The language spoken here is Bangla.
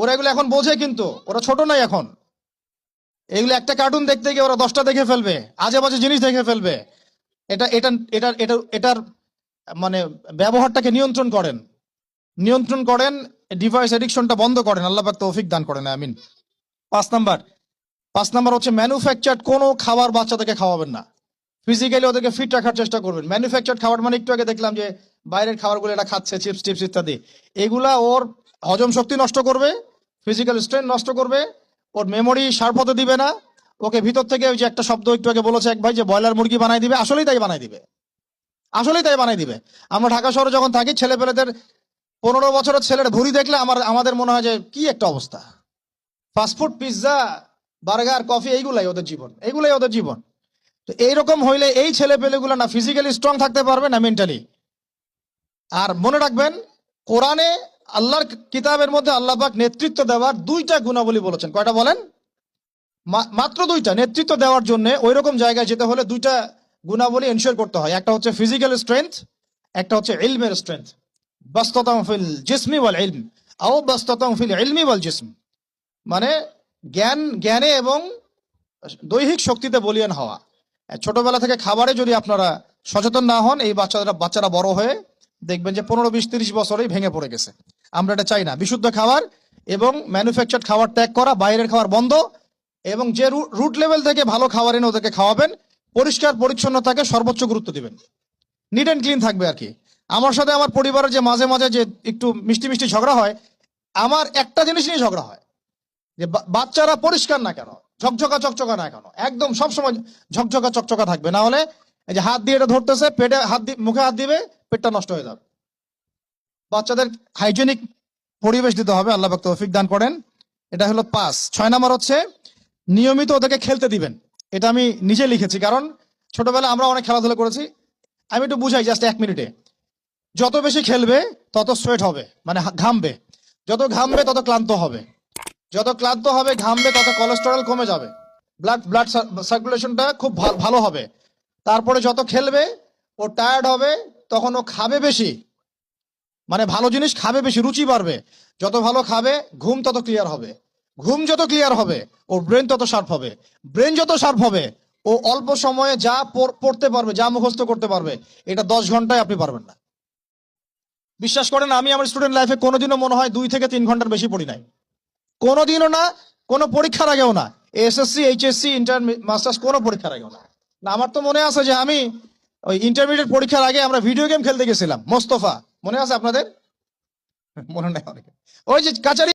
ওরা এগুলো এখন বোঝে, কিন্তু ওরা ছোট নাই এখন। এগুলো একটা কার্টুন দেখতে গিয়ে ওরা 10টা দেখে ফেলবে, আজে বাজে জিনিস দেখে ফেলবে। এটা এটা এটা এটা এটার মানে ব্যবহারটাকে নিয়ন্ত্রণ করেন, ডিভাইস এডিকশনটা বন্ধ করেন, আল্লাহ পাক তৌফিক দান করেন, আমিন। 5 নাম্বার, 5 নাম্বার হচ্ছে ম্যানুফ্যাকচার্ড কোনো খাবার বাচ্চাদেরকে খাওয়াবেন না। ফিজিক্যালি ওদেরকে ফিট রাখার চেষ্টা করবেন। ম্যানুফ্যাকচার্ড খাবার মানে একটু আগে দেখলাম যে বাইরের খাবারগুলো এটা খাচ্ছে, চিপস টিপস ইত্যাদি, এগুলা ওর হজম শক্তি নষ্ট করবে, ফিজিক্যাল স্ট্রেংথ নষ্ট করবে, ওর মেমোরি শার্প হতে দিবে না। ওকে ভিতর থেকে ওই যে একটা শব্দ একটু আগে বলেছে এক ভাই, যে ব্রয়লার মুরগি বানাই দিবে, আসলেই তাই বানাই দিবে, আসলেই তাই বানাই দিবে। আমরা ঢাকা শহরে যখন থাকি, ছেলে পেলেদের 15 বছরের ছেলের ভুঁড়ি দেখলে আমাদের মনে হয় যে কি একটা অবস্থা। ফাস্টফুড, পিৎজা, বার্গার, কফি, এইগুলাই ওদের জীবন, এইগুলাই ওদের জীবন। তো এইরকম হইলে এই ছেলে পেলেগুলো না ফিজিক্যালি স্ট্রং থাকতে পারবে না মেন্টালি। আর মনে রাখবেন, কোরআনে আল্লাহর কিতাবের মধ্যে আল্লাহ পাক নেতৃত্ব দেওয়ার 2টা গুণাবলী বলেছেন। কয়টা বলেন? মাত্র 2টা। নেতৃত্ব দেওয়ার জন্য ওইরকম জায়গায় যেতে হলে 2টা গুণাবলী এনশিওর করতে হয়। একটা হচ্ছে ফিজিক্যাল স্ট্রেংথ, একটা হচ্ছে ইলমের স্ট্রেংথ। বাসতাতাম ফিল জিসমি ওয়াল ইলম আও বাসতাতাম ফিল ইলমি ওয়াল জিসম, মানে জ্ঞানে এবং দৈহিক শক্তিতে বলিয়ান হওয়া। ছোটবেলা থেকে খাবারে যদি আপনারা সচেতন না হন, এই বাচ্চারা বড় হয়ে দেখবেন যে 15, 20, 30 বছরেই ভেঙে পড়ে গেছে। আমরা এটা চাই না। বিশুদ্ধ খাবার এবং ম্যানুফ্যাকচার্ড খাবার ত্যাগ করা, বাইরের খাবার বন্ধ, এবং যে রুট লেভেল থেকে ভালো খাবার এনে ওদেরকে খাওয়াবেন। পরিষ্কার পরিচ্ছন্নতাকে সর্বোচ্চ গুরুত্ব দিবেন, নিট অ্যান্ড ক্লিন থাকবে আর কি। আমার সাথে আমার পরিবারের যে মাঝে মাঝে যে একটু মিষ্টি মিষ্টি ঝগড়া হয়, আমার একটা জিনিস নিয়ে ঝগড়া হয়, যে বাচ্চারা পরিষ্কার না কেন, ঝকঝকা চকচকা না কেন, একদম সবসময় ঝকঝকা চকচকা থাকবে, না হলে এই যে হাত দিয়ে এটা ধরতেছে, পেটে হাত দিয়ে মুখে হাত দিবে, পেটটা নষ্ট হয়ে যাবে। বাচ্চাদের হাইজেনিক পরিবেশ দিতে হবে, আল্লাহ পাক তৌফিক দান করেন। এটা হলো 5। 6 নাম্বার হচ্ছে নিয়মিত ওদেরকে খেলতে দিবেন। এটা আমি নিজে লিখেছি, কারণ ছোটবেলায় আমরা অনেক খেলাধুলা করেছি। আমি একটু বুঝাই জাস্ট 1 মিনিটে। যত বেশি খেলবে তত সোয়েট হবে, মানে ঘামবে। যত ঘামবে তত ক্লান্ত হবে, যত ক্লান্ত হবে ঘামবে তত কোলেস্টেরল কমে যাবে, ব্লাড সার্কুলেশনটা খুব ভালো হবে। তারপরে যত খেলবে ও টায়ার্ড হবে, তখন ও খাবে বেশি, মানে ভালো জিনিস খাবে বেশি, রুচি বাড়বে। যত ভালো খাবে ঘুম তত ক্লিয়ার হবে, ঘুম যত ক্লিয়ার হবে ওর ব্রেন তত শার্প হবে, ব্রেন যত শার্প হবে ও অল্প সময়ে যা পড়তে পারবে, যা মুখস্থ করতে পারবে, এটা 10 ঘন্টায় আপনি পারবেন না। বিশ্বাস করেন, আমি আমার স্টুডেন্ট লাইফে কোনোদিনও মনে হয় 2 থেকে 3 ঘন্টার বেশি পড়ি নাই, কোনোদিনও না, কোনো পরীক্ষার আগেও না, এসএসসি, এইচএসসি, ইন্টার, মাস্টার্স, কোনো পরীক্ষার আগেও না। না, আমার তো মনে আছে যে আমি ওই ইন্টারমিডিয়েট পরীক্ষার আগে আমরা ভিডিও গেম খেলতে গেছিলাম, মোস্তফা, মনে আছে আপনাদের? মনে নাই অনেকে। ওই যে কাচারি